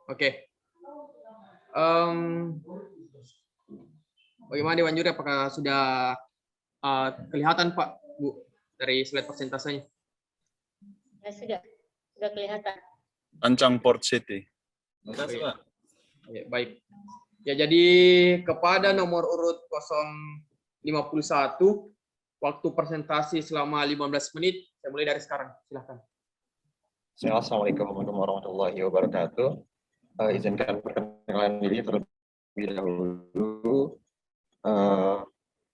Oke. Bagaimana Dewan Juri, apakah sudah kelihatan Pak, Bu, dari slide persentasenya? Ya, sudah kelihatan. Ancang Port City. Terima kasih, Pak. Ya, baik. Ya, jadi kepada nomor urut 051, waktu presentasi selama 15 menit. Saya mulai dari sekarang. Silahkan. Assalamualaikum warahmatullahi wabarakatuh. Izinkan perkenalan diri terlebih dahulu.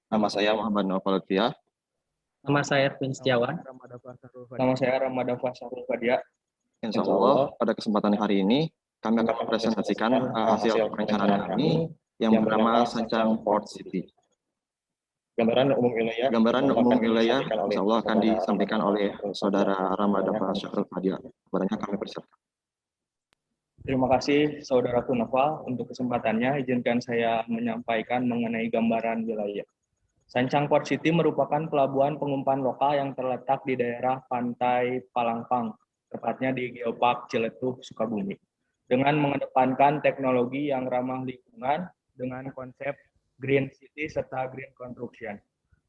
Nama saya Muhammad Noval Lutfiah. Nama saya Erwin Setiawan. Nama saya Ramadan Fasarul Fadia. Insya Allah pada kesempatan hari ini kami akan mempresentasikan hasil perencanaan kami yang bernama Sancang Port City. Gambaran umum wilayah insya Allah akan disampaikan oleh Saudara Ramadan Fasarul Fadia. Kepadanya kami persiapkan. Terima kasih Saudaraku Noval untuk kesempatannya. Izinkan saya menyampaikan mengenai gambaran wilayah. Sancang Port City merupakan pelabuhan pengumpan lokal yang terletak di daerah pantai Palangpang, tepatnya di Geopark Ciletuh, Sukabumi. Dengan mengedepankan teknologi yang ramah lingkungan dengan konsep Green City serta Green Construction.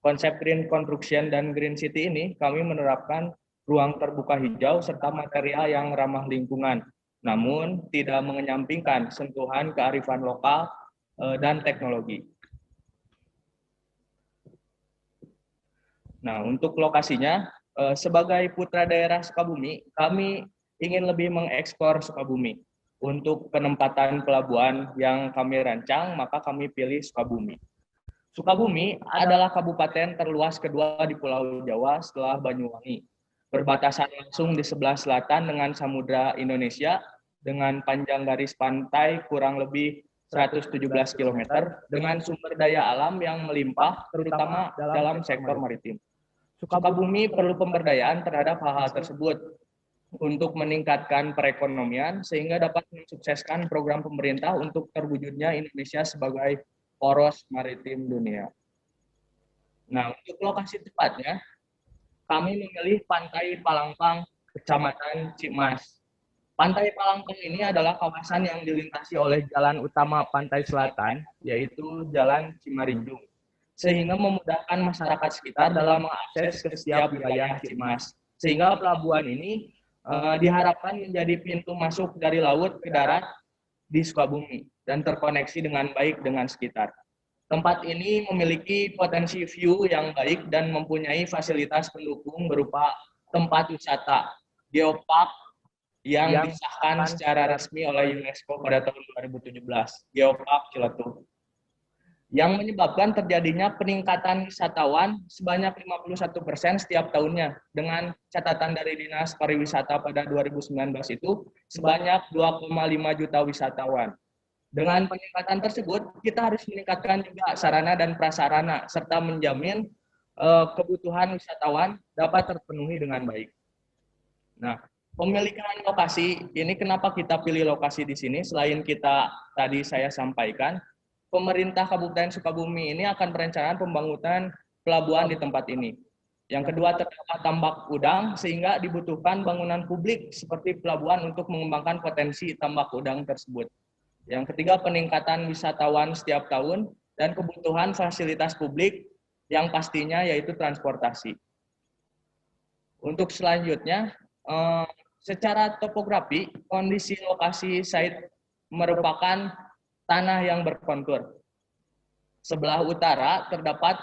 Konsep Green Construction dan Green City ini kami menerapkan ruang terbuka hijau serta material yang ramah lingkungan, namun tidak mengenyampingkan sentuhan kearifan lokal dan teknologi. Nah, untuk lokasinya, sebagai putra daerah Sukabumi, kami ingin lebih mengeksplor Sukabumi. Untuk penempatan pelabuhan yang kami rancang, maka kami pilih Sukabumi. Sukabumi adalah kabupaten terluas kedua di Pulau Jawa setelah Banyuwangi. Berbatasan langsung di sebelah selatan dengan Samudra Indonesia, dengan panjang garis pantai kurang lebih 117 km, dengan sumber daya alam yang melimpah, terutama dalam sektor maritim. Sukabumi perlu pemberdayaan terhadap hal-hal tersebut untuk meningkatkan perekonomian sehingga dapat mensukseskan program pemerintah untuk terwujudnya Indonesia sebagai poros maritim dunia. Nah, untuk lokasi tepatnya, kami memilih Pantai Palangpang, Kecamatan Cimas. Pantai Palangpang ini adalah kawasan yang dilintasi oleh jalan utama pantai selatan, yaitu Jalan Cimarinjung, sehingga memudahkan masyarakat sekitar dalam mengakses ke setiap wilayah Cimas. Sehingga pelabuhan ini diharapkan menjadi pintu masuk dari laut ke darat di Sukabumi dan terkoneksi dengan baik dengan sekitar. Tempat ini memiliki potensi view yang baik dan mempunyai fasilitas pendukung berupa tempat wisata, geopark yang disahkan secara resmi oleh UNESCO pada tahun 2017, Geopark Ciletuh, yang menyebabkan terjadinya peningkatan wisatawan sebanyak 51% setiap tahunnya. Dengan catatan dari Dinas Pariwisata pada 2019 itu sebanyak 2,5 juta wisatawan. Dengan peningkatan tersebut, kita harus meningkatkan juga sarana dan prasarana serta menjamin kebutuhan wisatawan dapat terpenuhi dengan baik. Nah, pemilikan lokasi ini kenapa kita pilih lokasi di sini? Selain kita tadi saya sampaikan, pemerintah Kabupaten Sukabumi ini akan perencanaan pembangunan pelabuhan di tempat ini. Yang kedua, terdapat tambak udang sehingga dibutuhkan bangunan publik seperti pelabuhan untuk mengembangkan potensi tambak udang tersebut. Yang ketiga, peningkatan wisatawan setiap tahun dan kebutuhan fasilitas publik yang pastinya yaitu transportasi. Untuk selanjutnya, secara topografi, kondisi lokasi site merupakan tanah yang berkontur. Sebelah utara terdapat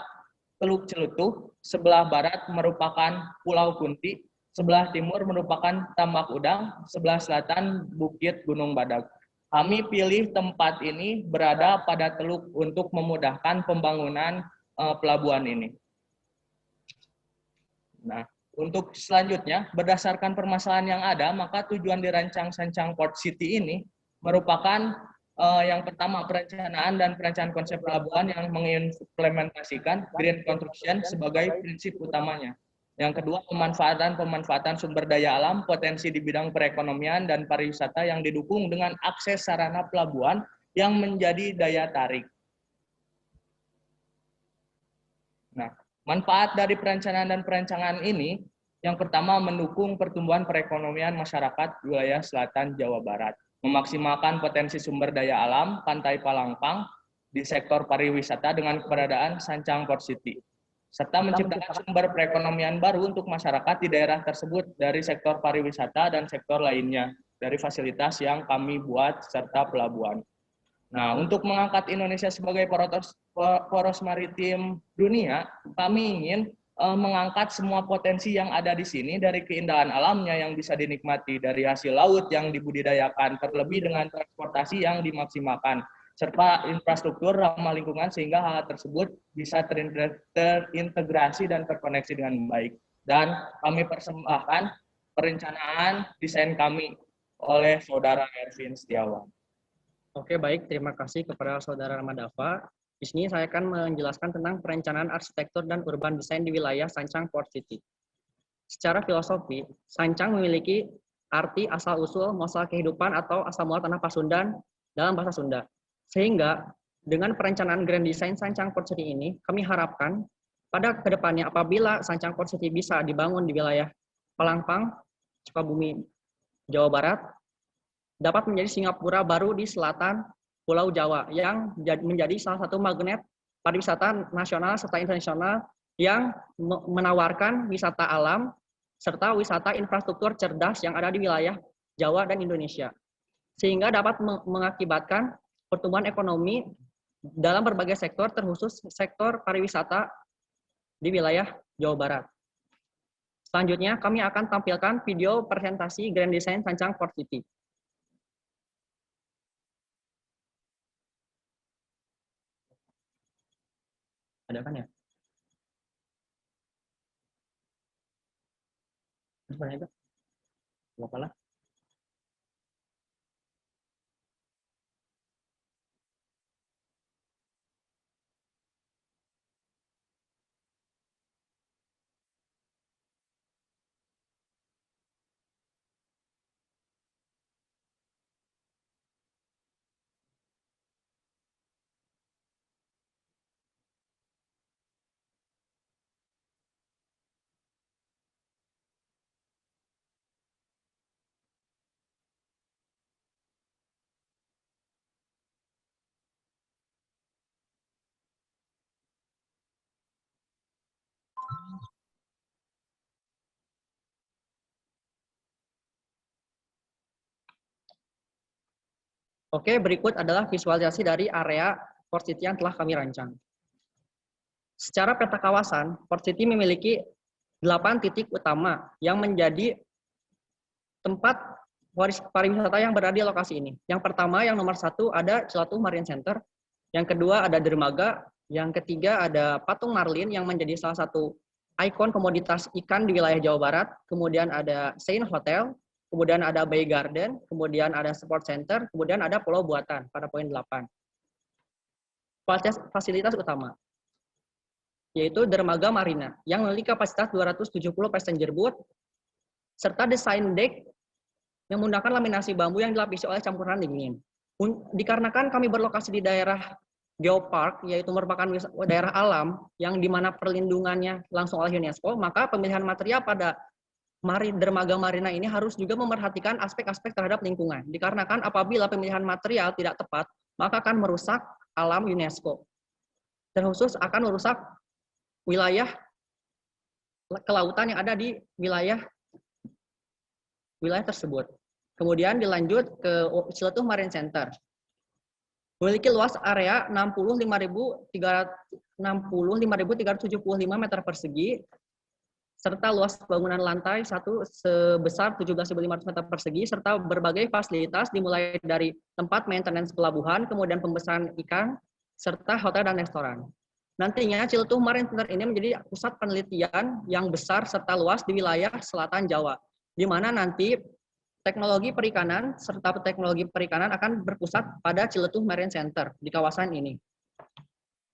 Teluk Ciletuh, sebelah barat merupakan Pulau Kunti, sebelah timur merupakan Tambak Udang, sebelah selatan Bukit Gunung Badak. Kami pilih tempat ini berada pada teluk untuk memudahkan pembangunan pelabuhan ini. Nah, untuk selanjutnya, berdasarkan permasalahan yang ada, maka tujuan dirancang Sancang Port City ini merupakan yang pertama, perencanaan dan perencanaan konsep pelabuhan yang mengimplementasikan Green Construction sebagai prinsip utamanya. Yang kedua, pemanfaatan sumber daya alam, potensi di bidang perekonomian dan pariwisata yang didukung dengan akses sarana pelabuhan yang menjadi daya tarik. Nah, manfaat dari perencanaan dan perencanaan ini Yang pertama, mendukung pertumbuhan perekonomian masyarakat wilayah selatan Jawa Barat, memaksimalkan potensi sumber daya alam Pantai Palangpang di sektor pariwisata dengan keberadaan Sancang Port City, serta menciptakan sumber perekonomian baru untuk masyarakat di daerah tersebut dari sektor pariwisata dan sektor lainnya, dari fasilitas yang kami buat serta pelabuhan. Nah, untuk mengangkat Indonesia sebagai poros maritim dunia, kami ingin mengangkat semua potensi yang ada di sini dari keindahan alamnya yang bisa dinikmati, dari hasil laut yang dibudidayakan, terlebih dengan transportasi yang dimaksimalkan, serta infrastruktur ramah lingkungan sehingga hal tersebut bisa terintegrasi dan terkoneksi dengan baik. Dan kami persembahkan perencanaan desain kami oleh Saudara Ervin Setiawan. Oke, baik. Terima kasih kepada Saudara Ramadava. Di sini saya akan menjelaskan tentang perencanaan arsitektur dan urban design di wilayah Sancang Port City. Secara filosofi, Sancang memiliki arti asal-usul muasal kehidupan atau asal muasal tanah Pasundan dalam bahasa Sunda. Sehingga dengan perencanaan grand design Sancang Port City ini, kami harapkan pada kedepannya apabila Sancang Port City bisa dibangun di wilayah Palangpang, Sukabumi, Jawa Barat, dapat menjadi Singapura baru di selatan Pulau Jawa yang menjadi salah satu magnet pariwisata nasional serta internasional yang menawarkan wisata alam serta wisata infrastruktur cerdas yang ada di wilayah Jawa dan Indonesia. Sehingga dapat mengakibatkan pertumbuhan ekonomi dalam berbagai sektor, terkhusus sektor pariwisata di wilayah Jawa Barat. Selanjutnya, kami akan tampilkan video presentasi Grand Design Sancang Port City. Ada kan ya? Apa itu? Apa lah? Oke, berikut adalah visualisasi dari area Port City yang telah kami rancang. Secara peta kawasan, Port City memiliki 8 titik utama yang menjadi tempat pariwisata yang berada di lokasi ini. Yang pertama, yang nomor 1 ada Celatu Marine Center. Yang kedua ada dermaga. Yang ketiga ada Patung Marlin yang menjadi salah satu ikon komoditas ikan di wilayah Jawa Barat. Kemudian ada Saint Hotel. Kemudian ada Bay Garden, kemudian ada Sport Center, kemudian ada Pulau Buatan pada poin 8. Fasilitas utama, yaitu dermaga marina, yang memiliki kapasitas 270 passenger boat, serta desain deck yang menggunakan laminasi bambu yang dilapisi oleh campuran lignin. Dikarenakan kami berlokasi di daerah Geopark, yaitu merupakan daerah alam yang dimana perlindungannya langsung oleh UNESCO, maka pemilihan material pada dermaga marina ini harus juga memerhatikan aspek-aspek terhadap lingkungan. Dikarenakan apabila pemilihan material tidak tepat, maka akan merusak alam UNESCO. Terkhusus akan merusak wilayah kelautan yang ada di wilayah tersebut. Kemudian dilanjut ke Celatu Marine Center. Memiliki luas area 65.375 meter persegi, serta luas bangunan lantai 1 sebesar 17.500 meter persegi, serta berbagai fasilitas dimulai dari tempat maintenance pelabuhan, kemudian pembesaran ikan, serta hotel dan restoran. Nantinya Celatu Marine Center ini menjadi pusat penelitian yang besar serta luas di wilayah selatan Jawa, di mana nanti teknologi perikanan serta teknologi perikanan akan berpusat pada Celatu Marine Center di kawasan ini.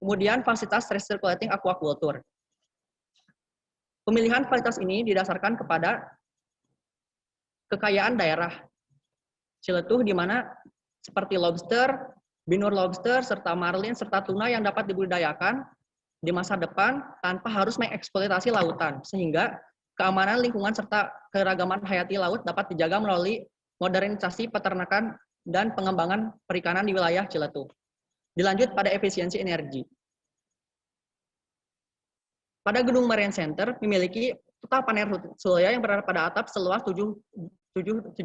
Kemudian fasilitas recirculating aquaculture. Pemilihan fasilitas ini didasarkan kepada kekayaan daerah Ciletuh, di mana seperti lobster, binur lobster, serta marlin, serta tuna yang dapat dibudidayakan di masa depan tanpa harus mengeksploitasi lautan. Sehingga keamanan lingkungan serta keragaman hayati laut dapat dijaga melalui modernisasi peternakan dan pengembangan perikanan di wilayah Ciletuh. Dilanjut pada efisiensi energi. Pada Gedung Marine Center memiliki total panel surya yang berada pada atap seluas 7.298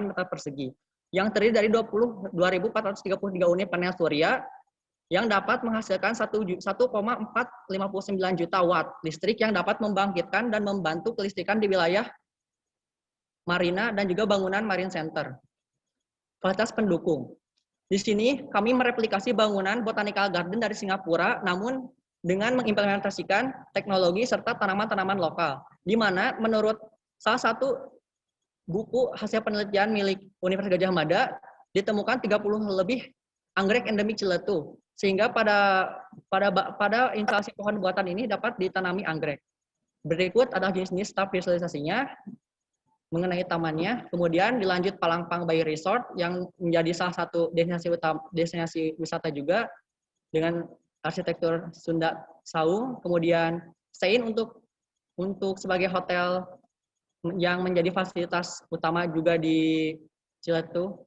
meter persegi, yang terdiri dari 22.433 unit panel surya yang dapat menghasilkan 1,459 juta watt listrik yang dapat membangkitkan dan membantu kelistrikan di wilayah marina dan juga bangunan Marine Center. Kualitas pendukung. Di sini kami mereplikasi bangunan Botanical Garden dari Singapura, namun dengan mengimplementasikan teknologi serta tanaman-tanaman lokal, di mana menurut salah satu buku hasil penelitian milik Universitas Gadjah Mada, ditemukan 30 lebih anggrek endemik Ciletuh, sehingga pada instalasi pohon buatan ini dapat ditanami anggrek. Berikut adalah jenis-jenis tahap visualisasinya mengenai tamannya. Kemudian dilanjut Palangpang Bay Resort yang menjadi salah satu destinasi wisata juga dengan arsitektur Sunda Saung. Kemudian Sein untuk sebagai hotel yang menjadi fasilitas utama juga di Ciletuh.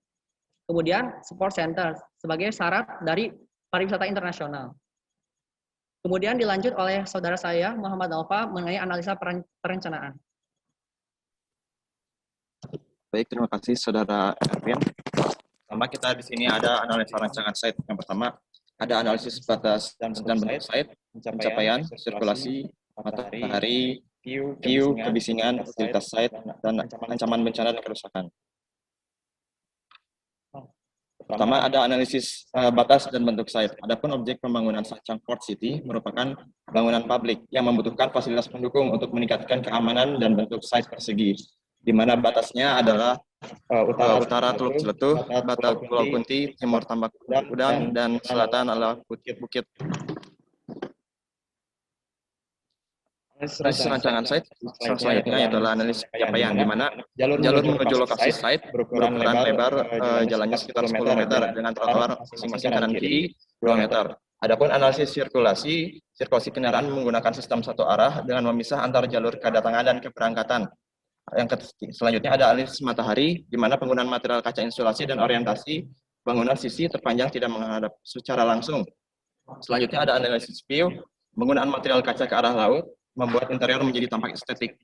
Kemudian support center sebagai syarat dari pariwisata internasional. Kemudian dilanjut oleh saudara saya Muhammad Alfa mengenai analisa perencanaan. Baik, terima kasih Saudara Erwin. Pertama kita di sini ada analisa rancangan site. Yang pertama ada analisis batas dan bentuk site, pencapaian, sirkulasi, matahari, view, kebisingan, utilitas site, dan ancaman bencana dan kerusakan. Pertama ada analisis batas dan bentuk site. Adapun objek pembangunan Sancang Port City merupakan bangunan publik yang membutuhkan fasilitas pendukung untuk meningkatkan keamanan dan bentuk site persegi, di mana batasnya adalah utara Teluk Ciletuh, barat Pulau Kunti, timur Tambak Udang, dan selatan adalah bukit-bukit. Analisis rancangan site selanjutnya adalah analisis pencapaian, di mana jalur menuju lokasi site berukuran lebar jalannya sekitar 10 meter dengan trotoar masing-masing kanan kiri 2 meter. Adapun analisis sirkulasi kendaraan menggunakan sistem satu arah dengan memisah antar jalur kedatangan dan keberangkatan. Yang selanjutnya ada analisis matahari, di mana penggunaan material kaca insulasi dan orientasi bangunan sisi terpanjang tidak menghadap secara langsung. Selanjutnya ada analisis view, penggunaan material kaca ke arah laut, membuat interior menjadi tampak estetik.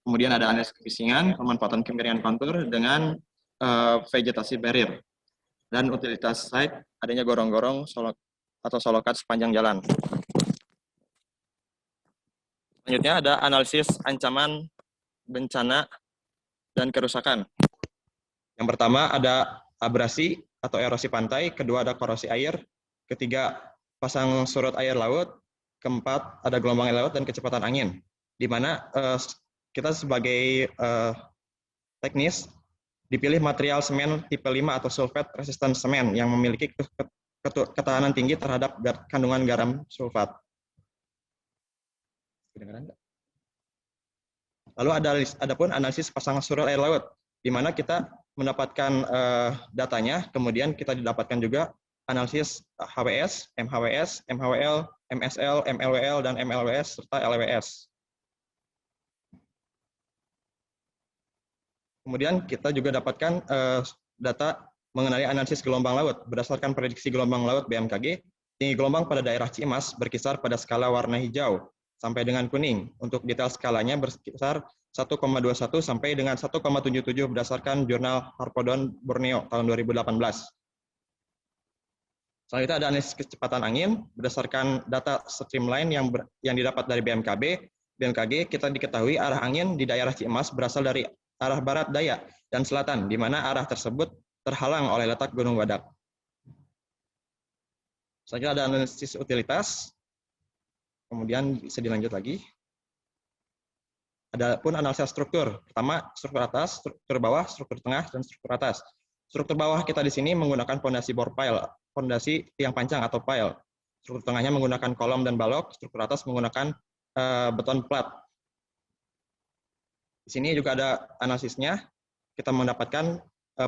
Kemudian ada analisis kebisingan, pemanfaatan kemiringan kontur dengan vegetasi barrier. Dan utilitas site, adanya gorong-gorong atau solokat sepanjang jalan. Selanjutnya ada analisis ancaman bencana dan kerusakan. Yang pertama ada abrasi atau erosi pantai, kedua ada korosi air, ketiga pasang surut air laut, keempat ada gelombang air laut dan kecepatan angin. Di mana kita sebagai teknis dipilih material semen tipe 5 atau sulfat resistant semen yang memiliki ketahanan tinggi terhadap kandungan garam sulfat. Lalu ada pun analisis pasang surut air laut, di mana kita mendapatkan datanya, kemudian kita didapatkan juga analisis HWS, MHWS, MHWL, MSL, MLWL, dan MLWS, serta LWS. Kemudian kita juga dapatkan data mengenai analisis gelombang laut. Berdasarkan prediksi gelombang laut BMKG, tinggi gelombang pada daerah Cimas berkisar pada skala warna hijau sampai dengan kuning. Untuk detail skalanya berkisar 1,21 sampai dengan 1,77 berdasarkan jurnal Harpodon Borneo tahun 2018. Selanjutnya ada analisis kecepatan angin. Berdasarkan data streamline yang didapat dari BMKG, kita diketahui arah angin di daerah Cimas berasal dari arah barat daya dan selatan, di mana arah tersebut terhalang oleh letak Gunung Badak. Selanjutnya ada analisis utilitas. Kemudian bisa dilanjut lagi. Ada pun analisa struktur. Pertama, struktur atas, struktur bawah, struktur tengah, dan struktur atas. Struktur bawah kita di sini menggunakan fondasi bore pile, fondasi tiang pancang atau pile. Struktur tengahnya menggunakan kolom dan balok, struktur atas menggunakan beton plat. Di sini juga ada analisisnya. Kita mendapatkan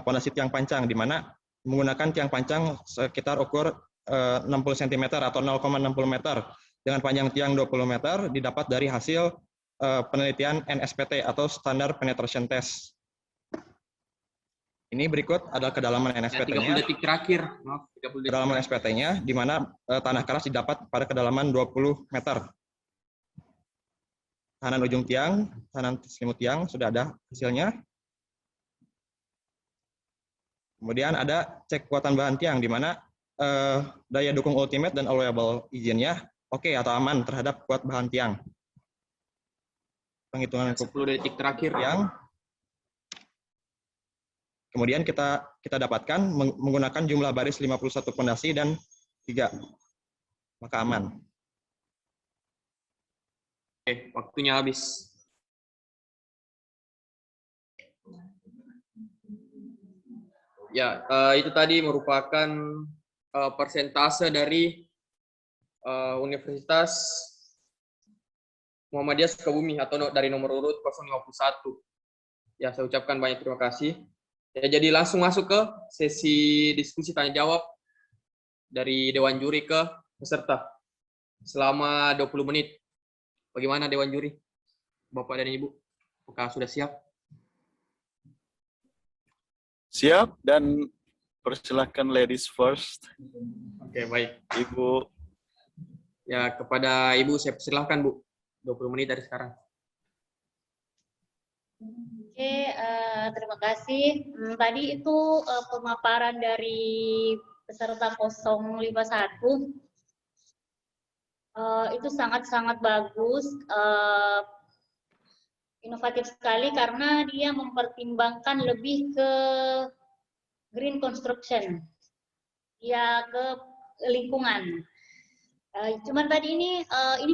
fondasi tiang pancang, di mana menggunakan tiang pancang sekitar ukur 60 cm atau 0,60 meter. Dengan panjang tiang 20 meter didapat dari hasil penelitian NSPT atau Standard Penetration Test. Ini berikut adalah kedalaman Ya, 30 NSPT-nya. detik terakhir. Maaf, 30 detik. Kedalaman SPT-nya, di mana tanah keras didapat pada kedalaman 20 meter. Tahanan ujung tiang, tahanan selimut tiang, sudah ada hasilnya. Kemudian ada cek kekuatan bahan tiang, di mana daya dukung ultimate dan allowable izinnya oke atau aman terhadap kuat bahan tiang. Penghitungan 10 detik terakhir. tiang. Kemudian kita dapatkan menggunakan jumlah baris 51 pondasi dan 3, maka aman. Oke, waktunya habis. Ya, itu tadi merupakan persentase dari Universitas Muhammadiyah Sukabumi atau dari nomor urut 051. Ya, saya ucapkan banyak terima kasih. Ya, jadi langsung masuk ke sesi diskusi tanya jawab dari Dewan Juri ke peserta selama 20 menit. Bagaimana Dewan Juri? Bapak dan Ibu, apakah sudah siap? Siap, dan persilahkan ladies first. Oke, baik. Ibu. Ya, kepada Ibu saya persilahkan, Bu. 20 menit dari sekarang. Oke, terima kasih. Tadi itu pemaparan dari peserta 051 itu sangat-sangat bagus, inovatif sekali karena dia mempertimbangkan lebih ke green construction, ya ke lingkungan. Cuman tadi ini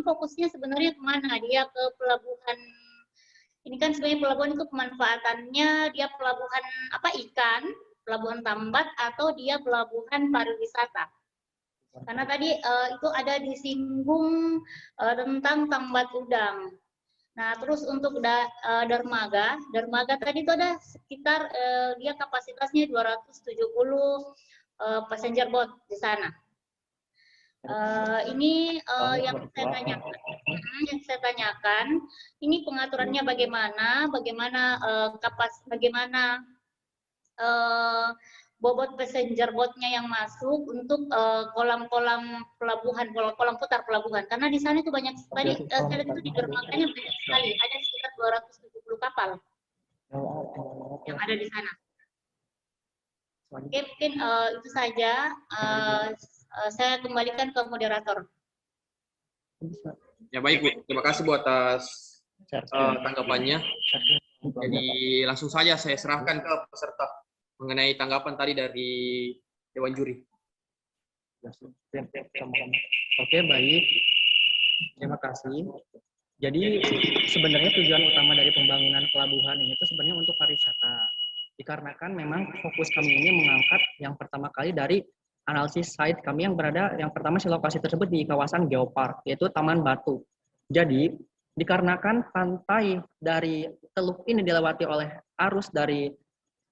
fokusnya sebenarnya kemana? Dia ke pelabuhan. Ini kan sebenarnya pelabuhan itu pemanfaatannya dia pelabuhan ikan, pelabuhan tambat atau dia pelabuhan pariwisata. Karena tadi itu ada disinggung tentang tambat udang. Nah, terus untuk dermaga tadi itu ada sekitar dia kapasitasnya 270 passenger boat di sana. Ini yang saya tanyakan, ini pengaturannya bagaimana bobot passenger boat-nya yang masuk untuk kolam-kolam pelabuhan, kolam putar pelabuhan. Karena di sana itu banyak tadi saya lihat itu di dermaganya banyak sekali, ada sekitar 270 kapal yang ada di sana. Oke, mungkin itu saja. Saya kembalikan ke moderator. Ya, baik, Bu. Terima kasih, Bu, atas tanggapannya. Jadi langsung saja saya serahkan ke peserta mengenai tanggapan tadi dari Dewan Juri. Oke, baik. Terima kasih. Jadi sebenarnya tujuan utama dari pembangunan pelabuhan ini itu sebenarnya untuk pariwisata. Dikarenakan memang fokus kami ini mengangkat yang pertama kali dari analisis site kami yang berada, yang pertama si lokasi tersebut di kawasan Geopark, yaitu Taman Batu. Jadi dikarenakan pantai dari Teluk ini dilewati oleh arus dari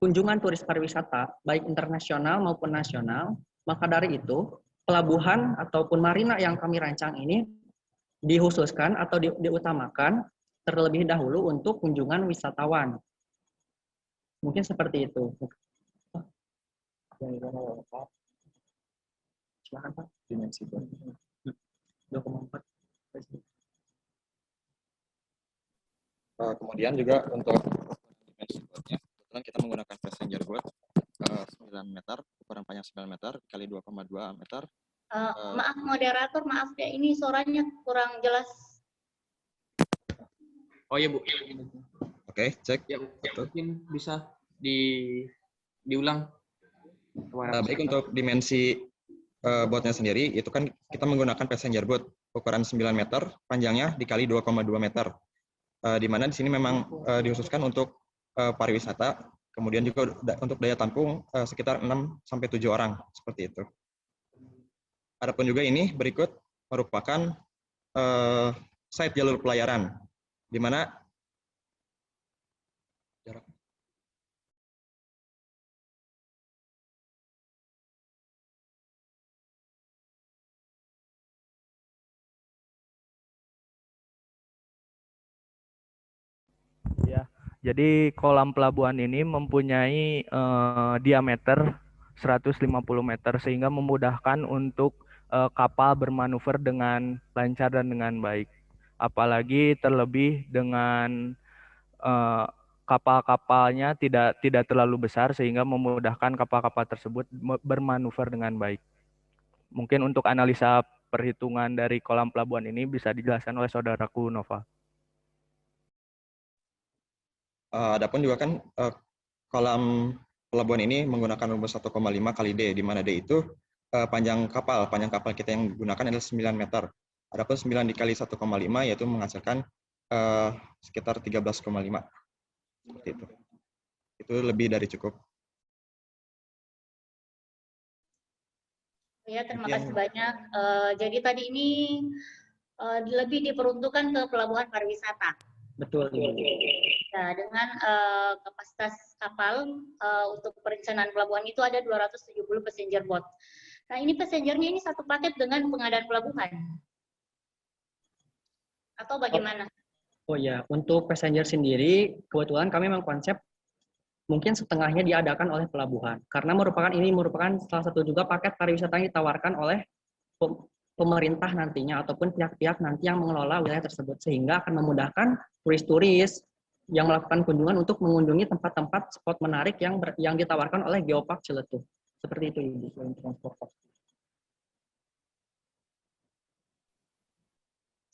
kunjungan turis pariwisata, baik internasional maupun nasional, maka dari itu pelabuhan ataupun marina yang kami rancang ini dikhususkan atau diutamakan terlebih dahulu untuk kunjungan wisatawan. Mungkin seperti itu. Silakan Pak. Dimensi 2,4. Kemudian juga untuk dimensi boatnya, kebetulan kita menggunakan passenger boat 9 meter, ukuran panjang 9 meter kali 2,2 meter. Maaf moderator, maaf ya ini suaranya kurang jelas. Oh iya, Bu. Oke, cek. Ya, mungkin bisa diulang. Baik, untuk dimensi boatnya sendiri, itu kan kita menggunakan passenger boat ukuran 9 meter, panjangnya dikali 2,2 meter. Di mana di sini memang dikhususkan untuk pariwisata, kemudian juga untuk daya tampung sekitar 6-7 orang, seperti itu. Adapun juga ini berikut merupakan site jalur pelayaran, di mana Jadi kolam pelabuhan ini mempunyai diameter 150 meter sehingga memudahkan untuk kapal bermanuver dengan lancar dan dengan baik. Apalagi terlebih dengan kapal-kapalnya tidak terlalu besar sehingga memudahkan kapal-kapal tersebut bermanuver dengan baik. Mungkin untuk analisa perhitungan dari kolam pelabuhan ini bisa dijelaskan oleh saudaraku Nova. Adapun juga kan kolam pelabuhan ini menggunakan rumus 1,5 kali D, di mana D itu panjang kapal kita yang digunakan adalah 9 meter. Adapun 9 dikali 1,5 yaitu menghasilkan sekitar 13,5. Seperti itu. Itu lebih dari cukup. Ya, terima kasih banyak. Jadi tadi ini lebih diperuntukkan ke pelabuhan pariwisata. Betul. Nah, dengan kapasitas kapal untuk perencanaan pelabuhan itu ada 270 passenger boat. Nah, ini passengernya ini satu paket dengan pengadaan pelabuhan. Atau bagaimana? Oh ya, untuk passenger sendiri, kebetulan kami memang konsep mungkin setengahnya diadakan oleh pelabuhan. Karena ini merupakan salah satu juga paket pariwisata yang ditawarkan oleh pemerintah nantinya ataupun pihak-pihak nanti yang mengelola wilayah tersebut, sehingga akan memudahkan turis-turis yang melakukan kunjungan untuk mengunjungi tempat-tempat spot menarik yang ditawarkan oleh Geopark Ciletuh. Seperti itu Ibu, selain transportasi.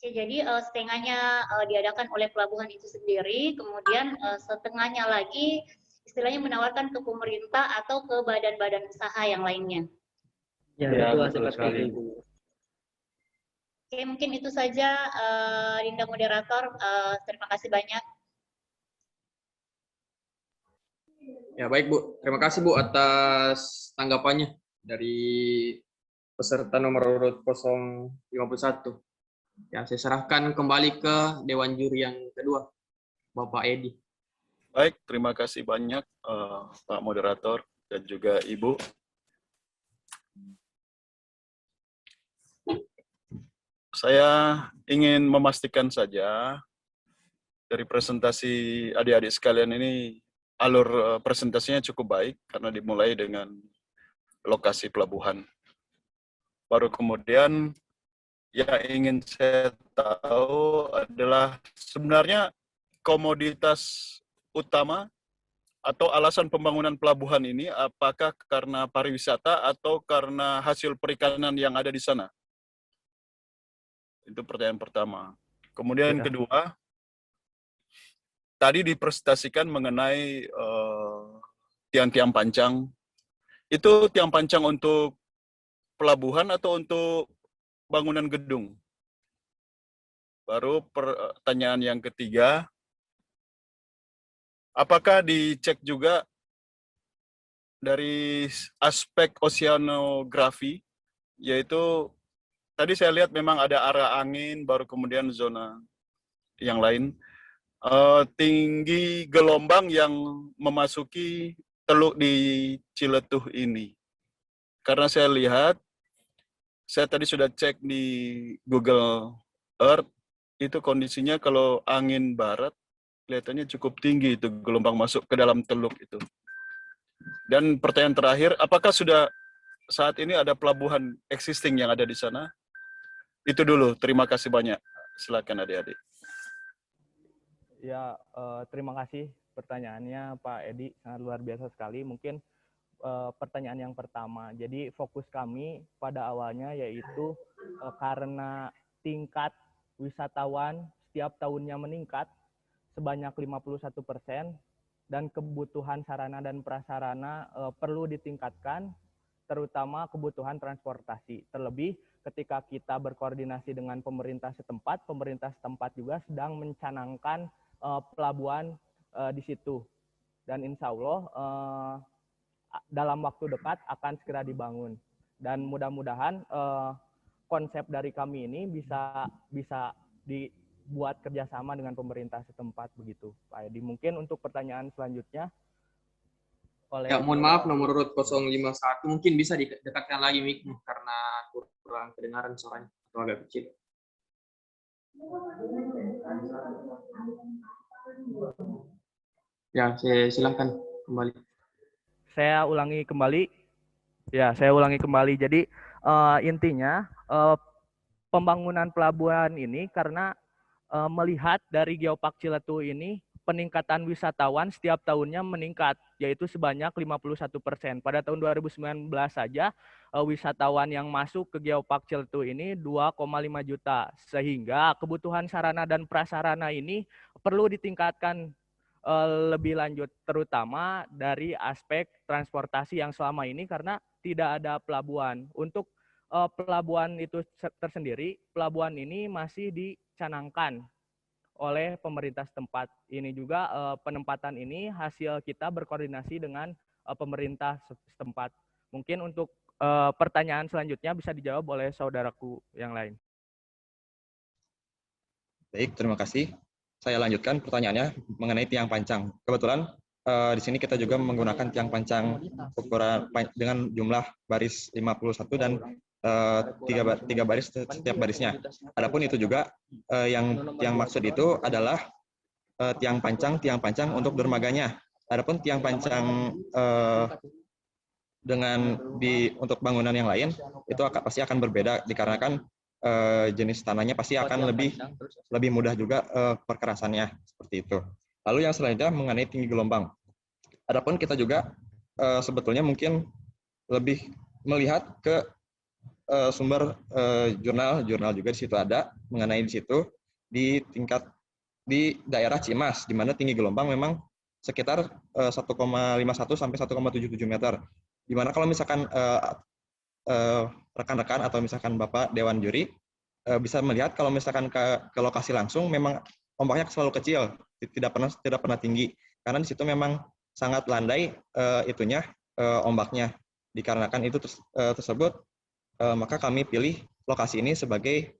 Jadi setengahnya diadakan oleh pelabuhan itu sendiri, kemudian setengahnya lagi istilahnya menawarkan ke pemerintah atau ke badan-badan usaha yang lainnya. Ya, betul sekali. Oke, mungkin itu saja Dinda moderator. Terima kasih banyak. Ya baik Bu, terima kasih Bu atas tanggapannya dari peserta nomor urut 051. Ya, saya serahkan kembali ke Dewan Juri yang kedua, Bapak Edi. Baik, terima kasih banyak Pak Moderator dan juga Ibu. Saya ingin memastikan saja dari presentasi adik-adik sekalian ini, alur presentasinya cukup baik karena dimulai dengan lokasi pelabuhan. Baru kemudian yang ingin saya tahu adalah sebenarnya komoditas utama atau alasan pembangunan pelabuhan ini apakah karena pariwisata atau karena hasil perikanan yang ada di sana? Itu pertanyaan pertama. Kemudian yang kedua, tadi dipresentasikan mengenai tiang-tiang pancang. Itu tiang pancang untuk pelabuhan atau untuk bangunan gedung? Baru pertanyaan yang ketiga, apakah dicek juga dari aspek oceanografi, yaitu tadi saya lihat memang ada arah angin, baru kemudian zona yang lain. Tinggi gelombang yang memasuki teluk di Ciletuh ini. Karena saya lihat, saya tadi sudah cek di Google Earth, itu kondisinya kalau angin barat, kelihatannya cukup tinggi itu gelombang masuk ke dalam teluk itu. Dan pertanyaan terakhir, apakah sudah saat ini ada pelabuhan existing yang ada di sana? Itu dulu, terima kasih banyak. Silakan adik-adik. Ya, terima kasih pertanyaannya Pak Edi, sangat luar biasa sekali. Mungkin pertanyaan yang pertama, jadi fokus kami pada awalnya yaitu karena tingkat wisatawan setiap tahunnya meningkat sebanyak 51% dan kebutuhan sarana dan prasarana perlu ditingkatkan, terutama kebutuhan transportasi. Terlebih ketika kita berkoordinasi dengan pemerintah setempat juga sedang mencanangkan pelabuhan di situ. Dan insya Allah dalam waktu dekat akan segera dibangun. Dan mudah-mudahan konsep dari kami ini bisa dibuat kerjasama dengan pemerintah setempat begitu, Pak Edi. Mungkin untuk pertanyaan selanjutnya. Ya, mohon maaf nomor urut 051 mungkin bisa didekatkan lagi mic-nya karena kurang kedengaran suaranya atau agak kecil. Ya, saya silahkan kembali. Saya ulangi kembali. Ya, saya ulangi kembali. Jadi intinya pembangunan pelabuhan ini karena melihat dari Geopark Ciletuh ini peningkatan wisatawan setiap tahunnya meningkat, yaitu sebanyak 51%. Pada tahun 2019 saja wisatawan yang masuk ke Geopark Ciletuh ini 2,5 juta, sehingga kebutuhan sarana dan prasarana ini perlu ditingkatkan lebih lanjut, terutama dari aspek transportasi yang selama ini karena tidak ada pelabuhan. Untuk pelabuhan itu tersendiri, pelabuhan ini masih dicanangkan oleh pemerintah setempat. Ini juga penempatan ini hasil kita berkoordinasi dengan pemerintah setempat. Mungkin untuk pertanyaan selanjutnya bisa dijawab oleh saudaraku yang lain. Baik, terima kasih. Saya lanjutkan pertanyaannya mengenai tiang pancang. Kebetulan di sini kita juga menggunakan tiang pancang ukuran dengan jumlah baris 51 dan tiga baris setiap barisnya. Adapun itu juga yang maksud itu adalah tiang pancang untuk dermaganya. Adapun tiang pancang untuk bangunan yang lain itu pasti akan berbeda dikarenakan jenis tanahnya pasti akan lebih mudah juga perkerasannya seperti itu. Lalu yang selanjutnya mengenai tinggi gelombang. Adapun kita juga sebetulnya mungkin lebih melihat ke sumber jurnal juga di situ ada mengenai di situ di daerah Cimas di mana tinggi gelombang memang sekitar 1,51 sampai 1,77 meter. Di mana kalau misalkan rekan-rekan atau misalkan Bapak Dewan Juri bisa melihat kalau misalkan ke lokasi langsung memang ombaknya selalu kecil, tidak pernah tinggi karena di situ memang sangat landai ombaknya. Dikarenakan itu tersebut maka kami pilih lokasi ini sebagai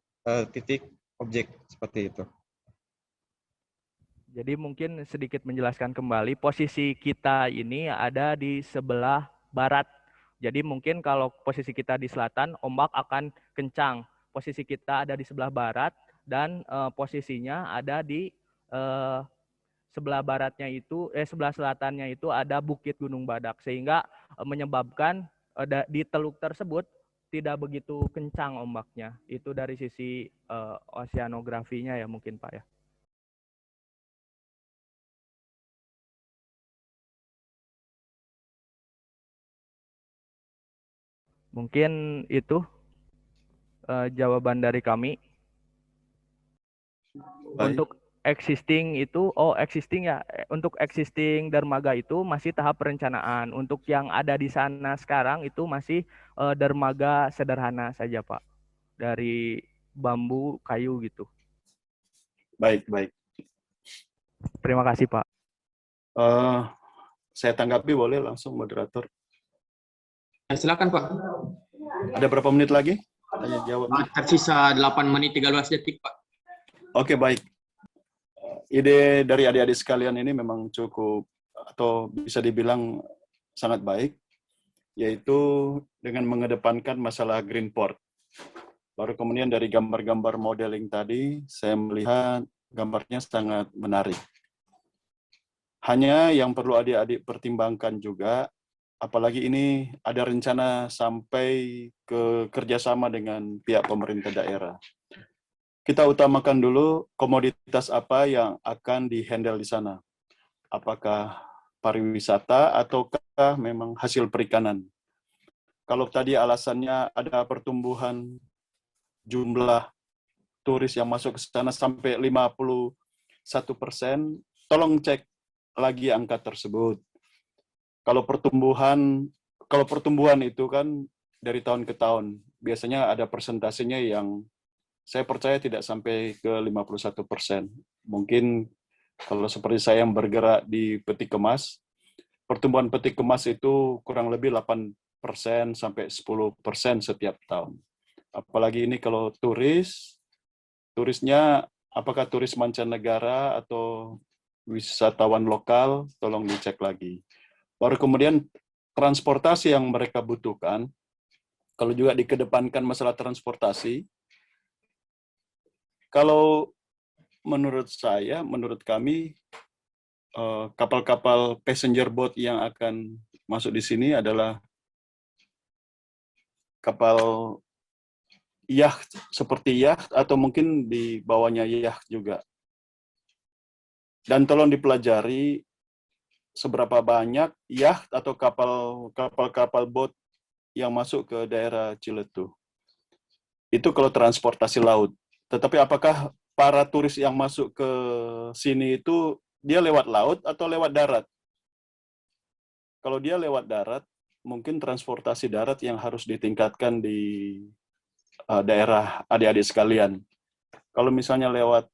titik objek seperti itu. Jadi mungkin sedikit menjelaskan kembali, posisi kita ini ada di sebelah barat. Jadi mungkin kalau posisi kita di selatan, ombak akan kencang. Posisi kita ada di sebelah barat dan posisinya ada di sebelah baratnya itu, sebelah selatannya itu ada Bukit Gunung Badak, sehingga menyebabkan di teluk tersebut tidak begitu kencang ombaknya. Itu dari sisi oceanografinya ya mungkin Pak ya. Mungkin itu jawaban dari kami. Baik. Untuk existing itu, untuk existing dermaga itu masih tahap perencanaan. Untuk yang ada di sana sekarang itu masih dermaga sederhana saja Pak. Dari bambu, kayu gitu. Baik. Terima kasih Pak. Saya tanggapi boleh langsung moderator. Ya, silakan Pak. Ada berapa menit lagi? Tanya jawab. Tersisa 8 menit 13 detik Pak. Oke, baik. Ide dari adik-adik sekalian ini memang cukup atau bisa dibilang sangat baik, yaitu dengan mengedepankan masalah green port. Baru kemudian dari gambar-gambar modeling tadi, saya melihat gambarnya sangat menarik. Hanya yang perlu adik-adik pertimbangkan juga, apalagi ini ada rencana sampai ke kerjasama dengan pihak pemerintah daerah. Kita utamakan dulu komoditas apa yang akan dihandle di sana. Apakah pariwisata ataukah memang hasil perikanan. Kalau tadi alasannya ada pertumbuhan jumlah turis yang masuk ke sana sampai 51%, tolong cek lagi angka tersebut. Kalau pertumbuhan itu kan dari tahun ke tahun, biasanya ada persentasenya yang saya percaya tidak sampai ke 51%. Mungkin kalau seperti saya yang bergerak di peti kemas, pertumbuhan peti kemas itu kurang lebih 8% sampai 10% setiap tahun. Apalagi ini kalau turisnya apakah turis mancanegara atau wisatawan lokal, tolong dicek lagi. Baru kemudian transportasi yang mereka butuhkan, kalau juga dikedepankan masalah transportasi, kalau menurut kami, kapal-kapal passenger boat yang akan masuk di sini adalah kapal yacht, seperti yacht atau mungkin di bawahnya yacht juga. Dan tolong dipelajari seberapa banyak yacht atau kapal-kapal boat yang masuk ke daerah Ciletuh. Itu kalau transportasi laut. Tetapi apakah para turis yang masuk ke sini itu dia lewat laut atau lewat darat? Kalau dia lewat darat, mungkin transportasi darat yang harus ditingkatkan di daerah adik-adik sekalian. Kalau misalnya lewat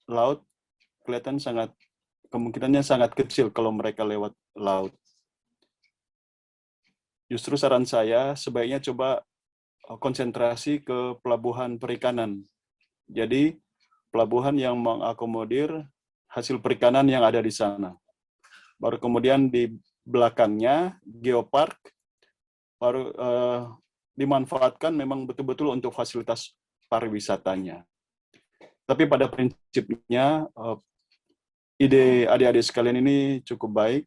laut, kemungkinannya sangat kecil kalau mereka lewat laut. Justru saran saya sebaiknya coba konsentrasi ke pelabuhan perikanan. Jadi pelabuhan yang mengakomodir hasil perikanan yang ada di sana. Baru kemudian di belakangnya geopark baru dimanfaatkan memang betul-betul untuk fasilitas pariwisatanya. Tapi pada prinsipnya ide adik-adik sekalian ini cukup baik,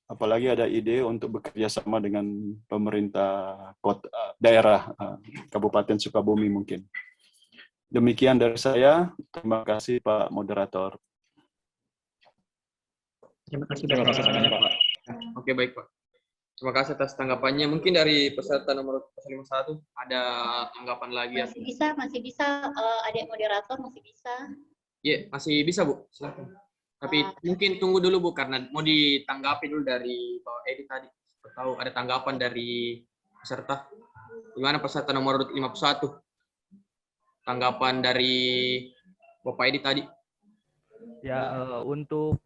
apalagi ada ide untuk bekerja sama dengan pemerintah kota, daerah Kabupaten Sukabumi mungkin. Demikian dari saya. Terima kasih Pak Moderator. Terima kasih Terima kasih Bapak. banyak, Pak. Oke, baik Pak. Terima kasih atas tanggapannya. Mungkin dari peserta nomor 51 ada tanggapan lagi ya? Masih bisa, adik moderator masih bisa. Iya, masih bisa Bu, silakan. Tapi mungkin tunggu dulu Bu, karena mau ditanggapi dulu dari Pak Edi tadi. Tahu ada tanggapan dari peserta. Gimana peserta nomor 51? Tanggapan dari Bapak Edi tadi. Ya, untuk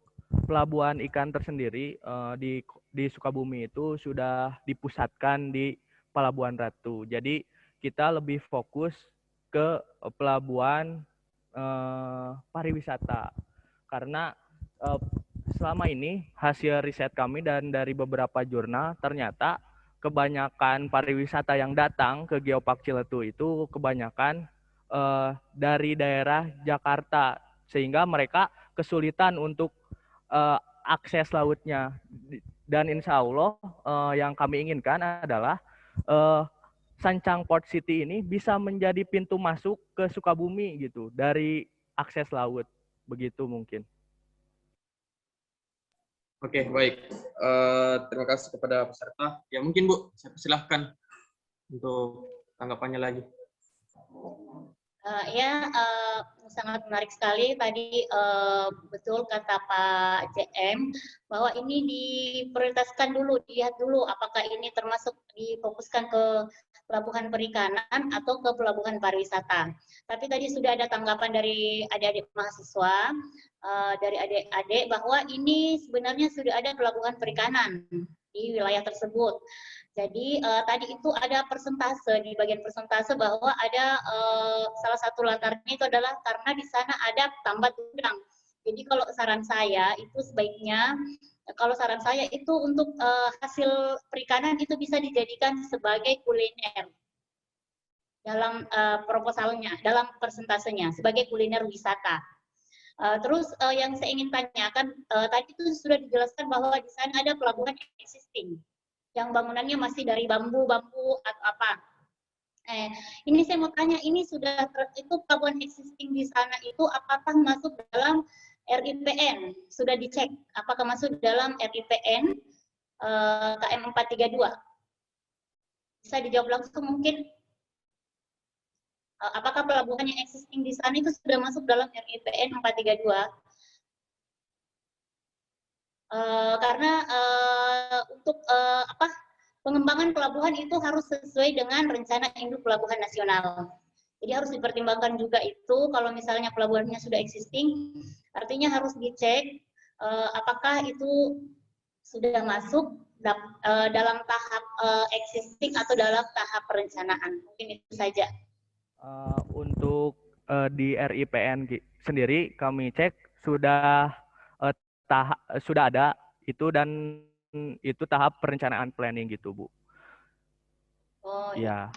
pelabuhan ikan tersendiri di Sukabumi itu sudah dipusatkan di Pelabuhan Ratu. Jadi kita lebih fokus ke pelabuhan pariwisata. Karena selama ini hasil riset kami dan dari beberapa jurnal ternyata kebanyakan pariwisata yang datang ke Geopark Ciletuh itu kebanyakan dari daerah Jakarta, sehingga mereka kesulitan untuk akses lautnya. Dan insya Allah yang kami inginkan adalah Sancang Port City ini bisa menjadi pintu masuk ke Sukabumi gitu dari akses laut, begitu mungkin. Oke, baik. Terima kasih kepada peserta. Ya mungkin Bu, saya persilahkan untuk tanggapannya lagi. Sangat menarik sekali tadi, betul kata Pak JM bahwa ini diprioritaskan dulu, dilihat dulu apakah ini termasuk difokuskan ke pelabuhan perikanan atau ke pelabuhan pariwisata. Tapi tadi sudah ada tanggapan dari adik-adik mahasiswa, dari adik-adik bahwa ini sebenarnya sudah ada pelabuhan perikanan di wilayah tersebut. Jadi tadi itu ada persentase, di bagian persentase bahwa ada salah satu latarnya itu adalah karena di sana ada tambat udang. Jadi kalau saran saya itu sebaiknya, untuk hasil perikanan itu bisa dijadikan sebagai kuliner dalam proposalnya, dalam persentasenya sebagai kuliner wisata. Terus yang saya ingin tanyakan, tadi itu sudah dijelaskan bahwa di sana ada pelabuhan existing yang bangunannya masih dari bambu atau apa. Ini saya mau tanya, ini itu pelabuhan existing di sana itu apakah masuk dalam RIPN? Sudah dicek apakah masuk dalam RIPN KM 432? Bisa dijawab langsung mungkin. Apakah pelabuhan yang existing di sana itu sudah masuk dalam RIPN 432? Karena untuk pengembangan pelabuhan itu harus sesuai dengan rencana induk pelabuhan nasional. Jadi harus dipertimbangkan juga itu kalau misalnya pelabuhannya sudah existing, artinya harus dicek apakah itu sudah masuk dalam tahap existing atau dalam tahap perencanaan. Mungkin itu saja. Untuk di RIPN sendiri kami cek sudah ada itu, dan itu tahap perencanaan planning gitu Bu. Oh ya.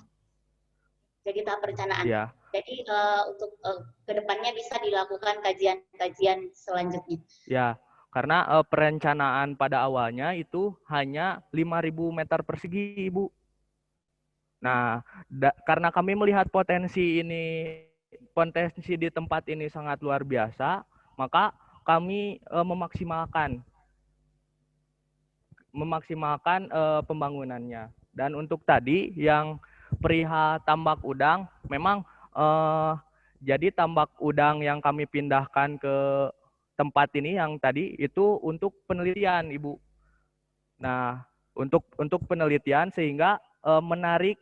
Jadi tahap perencanaan. Ya. Jadi untuk kedepannya bisa dilakukan kajian-kajian selanjutnya. Ya, Karena perencanaan pada awalnya itu hanya 5.000 meter persegi, Ibu. Nah, karena kami melihat potensi di tempat ini sangat luar biasa, maka kami memaksimalkan pembangunannya. Dan untuk tadi yang perihal tambak udang, memang jadi tambak udang yang kami pindahkan ke tempat ini yang tadi itu untuk penelitian, Ibu. Nah, untuk penelitian sehingga menarik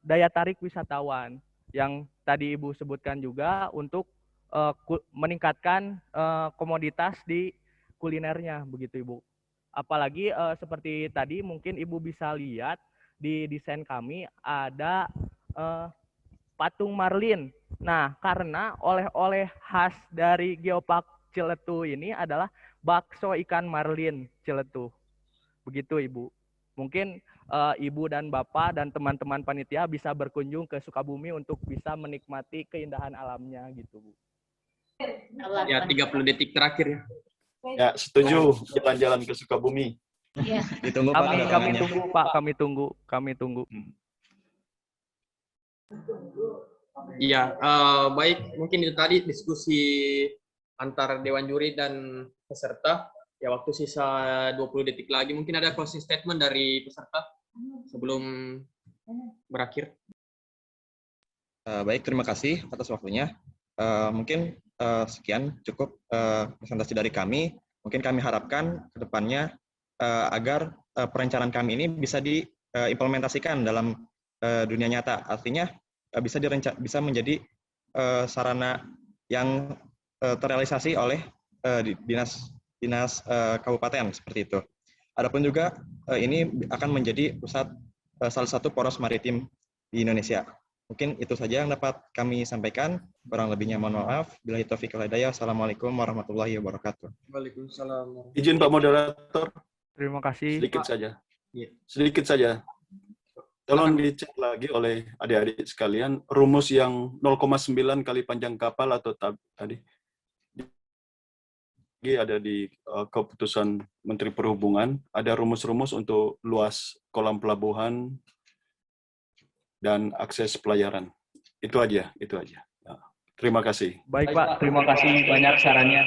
daya tarik wisatawan yang tadi Ibu sebutkan juga untuk meningkatkan komoditas di kulinernya, begitu Ibu. Apalagi seperti tadi mungkin Ibu bisa lihat di desain kami ada patung marlin. Nah, karena oleh-oleh khas dari Geopark Ciletuh ini adalah bakso ikan marlin Ciletuh. Begitu Ibu. Mungkin Ibu dan Bapak dan teman-teman panitia bisa berkunjung ke Sukabumi untuk bisa menikmati keindahan alamnya gitu, Bu. Ya, 30 detik terakhir ya. Ya, setuju jalan-jalan ke Sukabumi. Iya. Ditunggu Pak Kami undangannya. tunggu Pak, kami tunggu. Iya, baik. Mungkin itu tadi diskusi antara Dewan Juri dan peserta. Ya, waktu sisa 20 detik lagi. Mungkin ada closing statement dari peserta sebelum berakhir. Baik, terima kasih atas waktunya. Mungkin sekian cukup presentasi dari kami. Mungkin kami harapkan ke depannya agar perencanaan kami ini bisa diimplementasikan dalam dunia nyata. Artinya bisa menjadi sarana yang terrealisasi oleh dinas kabupaten seperti itu. Adapun juga ini akan menjadi pusat salah satu poros maritim di Indonesia. Mungkin itu saja yang dapat kami sampaikan. Kurang lebihnya mohon maaf. Billahi taufiq wal hidayah. Assalamualaikum warahmatullahi wabarakatuh. Waalaikumsalam. Izin Pak Moderator, Terima kasih. sedikit saja. Iya. Sedikit saja. Tolong dicek lagi oleh adik-adik sekalian, rumus yang 0,9 kali panjang kapal atau tadi ada di keputusan Menteri Perhubungan, ada rumus-rumus untuk luas kolam pelabuhan dan akses pelayaran. Itu aja. Nah, terima kasih. Baik Pak, terima kasih banyak sarannya.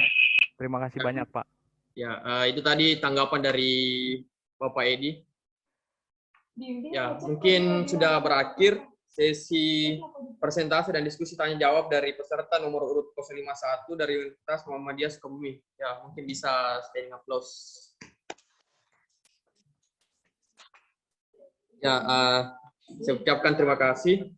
Terima kasih banyak Pak. Ya, itu tadi tanggapan dari Bapak Edi. Ya, mungkin sudah berakhir sesi presentasi dan diskusi tanya jawab dari peserta nomor urut 051 dari Universitas Muhammadiyah Sukabumi. Ya, mungkin bisa standing applause. Ya, saya ucapkan terima kasih